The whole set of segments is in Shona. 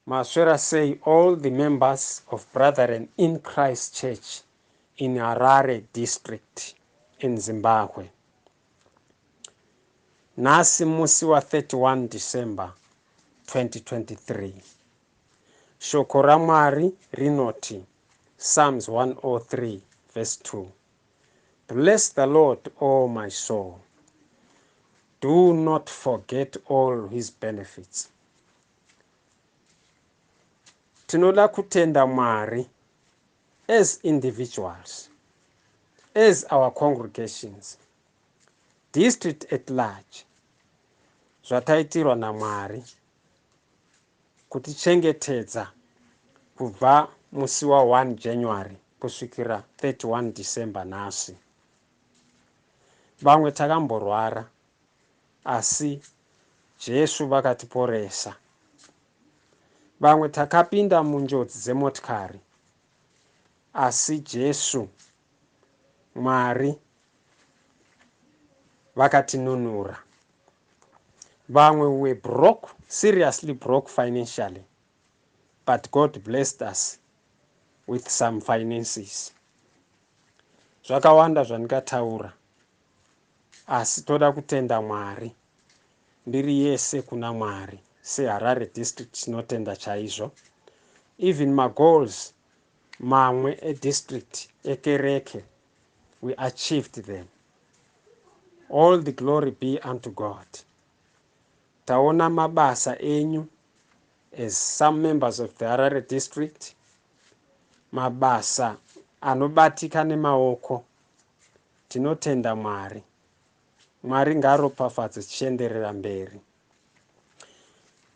Maswera say all the members of Brethren in Christ Church in Harare district in Zimbabwe. Nasi musi wa 31 December 2023. Shoko ra Mwari rinoti Psalms 103 verse 2. Bless the Lord, O my soul. Do not forget all his benefits. Tinoda kutenda Mwari as individuals, as our congregations, district at large, zvataitirwa naMwari kutichengetedza kubva musi wa 1 January kusvikira 31 December nhasi. Vamwe takamborwara asi Jesu vakatiporesa. Vamwe takapinda munjodzi dzemotikari asi Jesu Mwari vakatinunura. Vamwe we were broke, seriously broke financially, but God blessed us with some finances. Zvakawanda zvandikataura, asi toda kutenda Mwari. Ndiri yese kuna Mwari. SeHarare district tinotenda chaizvo. Even my goals, mamwe district ekereke, we achieved them. All the glory be unto God. Taona mabasa enyu as some members of the Harare district, mabasa anobatika nemaoko. Tinotenda Mwari. Mwari ngaropafadze tichienderera mberi.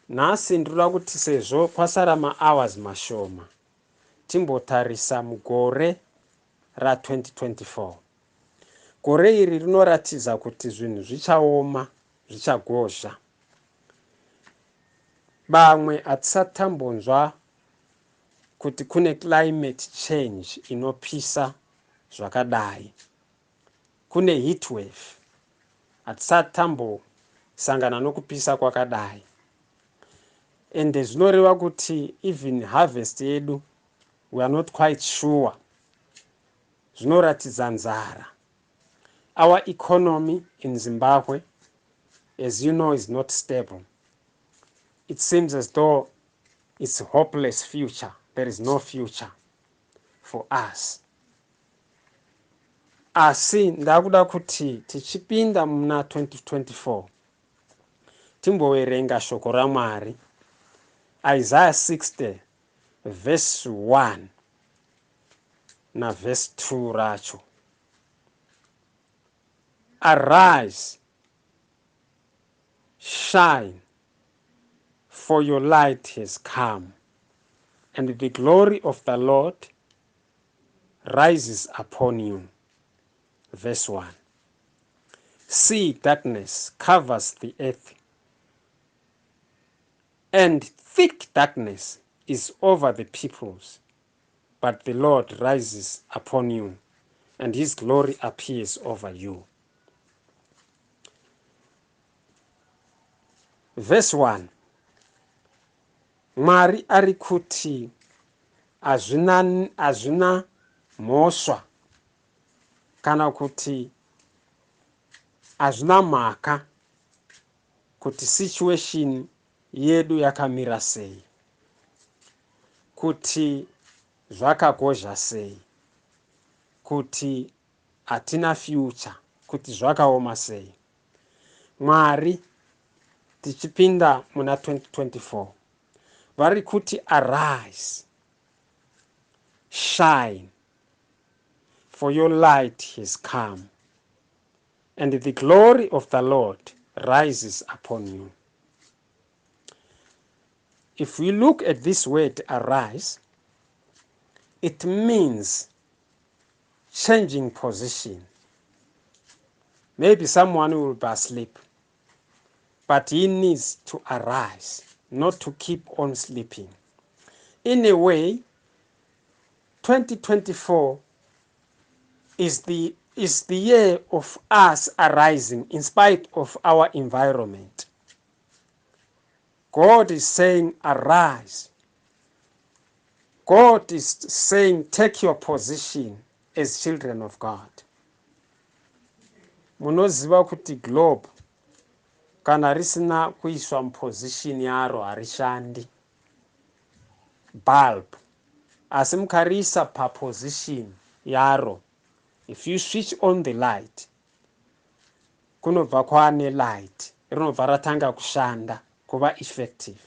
Nhasi ndinoda kuti sezvo kwasara ma-hours mashoma, timbotarisa mugore ra2024. Gore iri rinoratidza kuti zvinhu zvichaoma, zvichagozha. Bamwe hatisati tambonzwa kuti kune climate change inopisa zvakadai. Kune heat wave. Hatisati tambosangana nokupisa kwakadai. And zvinoreva kuti even harvest yedu, we are not quite sure. Zvinoratidza nzara. Our economy in Zimbabwe, as you know, is not stable. It seems as though it's a hopeless future. There is no future for us. Asi ndakuda kuti tichipinda muna 2024, timboverenga shoko raMwari. Isaiah 60 verse 1 na verse 2 racho. Arise, shine, for your light has come, and the glory of the Lord rises upon you. Verse 1. See, darkness covers the earth, and thick darkness is over the peoples, but the Lord rises upon you, and his glory appears over you. Verse 1. Mwari ari kuti hazvina mhosva kana kuti hazvina mhaka kuti situation yedu yakamira sei, kuti zvakagozha sei, kuti hatina future, kuti zvakaoma sei. Mwari tichipinda muna 2024 vari kuti arise, shine, for your light has come, and the glory of the Lord rises upon you. If we look at this word arise, it means changing position. Maybe someone will be asleep, but he needs to arise, not to keep on sleeping. In a way, 2024 is the year of us arising in spite of our environment. God is saying, arise, God is saying, take your position as children of God. Munoziva kuti globe kana risina kuiswa muposition yaro harishandi. Bulb asi mukariisa paposition yaro, if you switch on the light, kunobva kwaane light, rinobva ratanga kushanda kuva effective.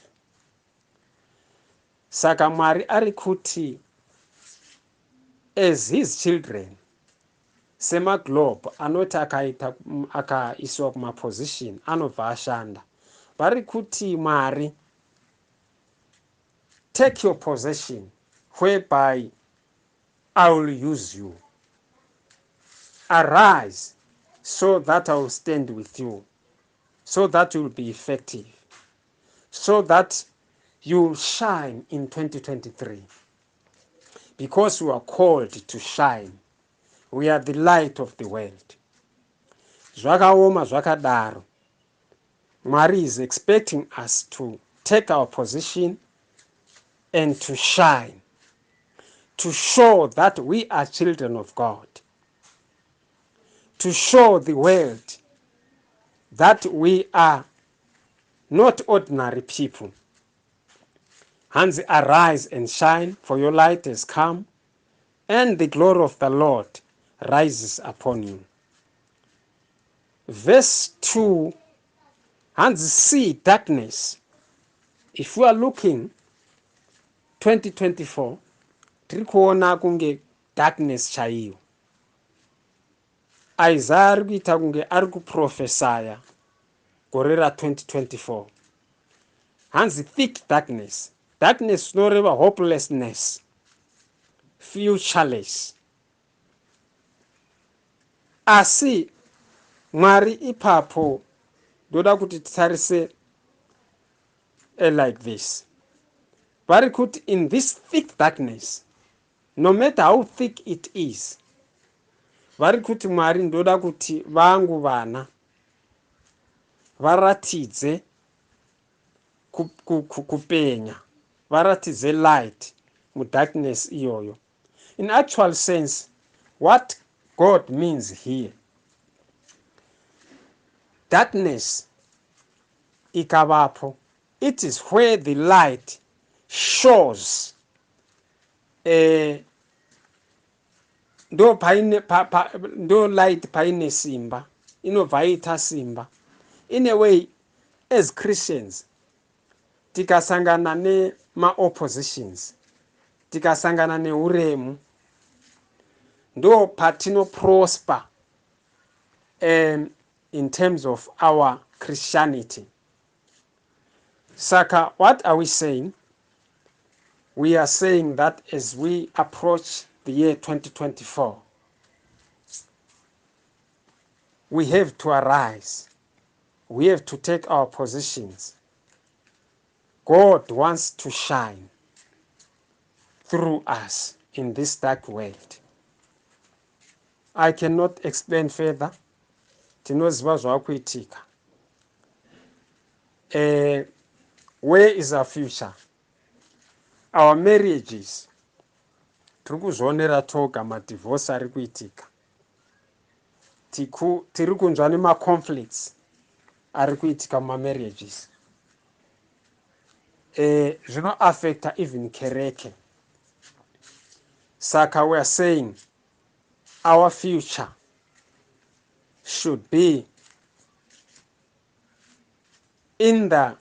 Saka Mwari ari kuti as his children, semaglobe anoti akaiswa kumaposition anobva ashanda. Vari kuti Mwari, take your possession whereby I will use you. Arise so that I will stand with you, so that you will be effective, so that you will shine in 2023. Because we are called to shine. We are the light of the world. Zvakaoma zvakadaro. Mwari is expecting us to take our position and to shine, to show that we are children of God, to show the world that we are not ordinary people. Hands, arise and shine, for your light has come, and the glory of the Lord rises upon you. Verse 2, hands, see darkness. If we are looking 2024, tiri kuona kunge darkness chaiyo. Isaiah ari kuita kunge ari kuprofesaya gore ra 2024. Hanzi thick darkness. Darkness zvinoreva hopelessness, futureless. Asi Mwari ipapo ndoda kuti titarise like this. Vari kuti in this thick darkness, no matter how thick it is, vari kuti Mwari ndoda kuti vangu vana varatidze kupenya, varatidze light mudarkness iyoyo. In actual sense, what God means here, darkness ikavapo, it is where the light shows. Ndo light paine simba, inobva ita simba. In a way, as Christians, tikasangana nema-oppositions, tikasangana neuremu, ndo patino prosper in terms of our Christianity. Saka, what are we saying? We are saying that as we approach the year 2024, we have to arise. We have to take our positions. God wants to shine through us in this dark world. I cannot explain further. Tinoziva zvakuitika. Where is our future? Our marriages. Tiri kuzvionera toga madivorce ari kuitika. Tiri kunzwa nema-conflicts ari kuitika muma-marriages. Zvino affecta even kereke. Saka we are saying our future should be in the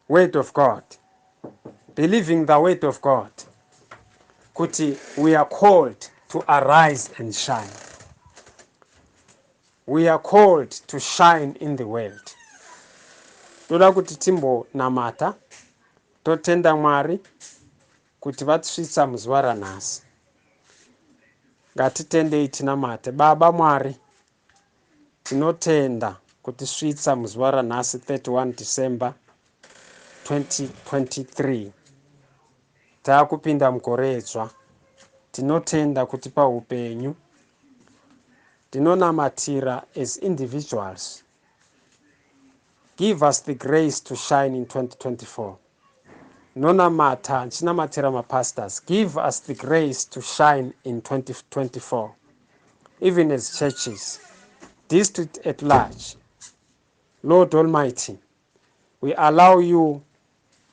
word of God, believing the word of God. Kuti, we are called to arise and shine. We are called to shine in the world. Toda kuti timbo namata, totenda Mwari, kuti vatisvitsa muzuva ranhasi. Ngatitendei tinamate. Baba Mwari, tinotenda kutisvitsa muzuva ranhasi 31 December 2023. Taakupinda mugore dzva. Tinotenda kuti paupenyu tinonamatira as individuals. Give us the grace to shine in 2024. nonamata nchinamatira mapastors, give us the grace to shine in 2024, even as churches, district at large. Lord Almighty, we allow you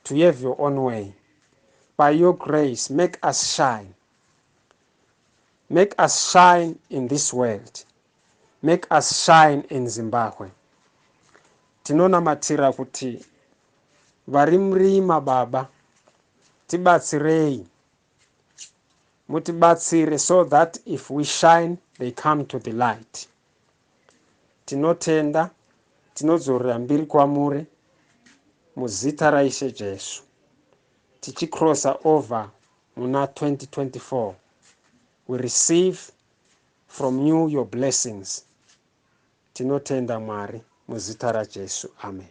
to have your own way. By your grace, make us shine. Make us shine in this world. Make us shine in Zimbabwe. Tinonamatira kuti vari murima Baba, tibatsirei, mutibatsire, so that if we shine, they come to the light. Tinotenda, tinodzorera mbiri kwamuri muzita raIshe Jesu, tichicrossa over muna 2024. We receive from you your blessings. Tinotenda Mwari muzita raJesu. Amen.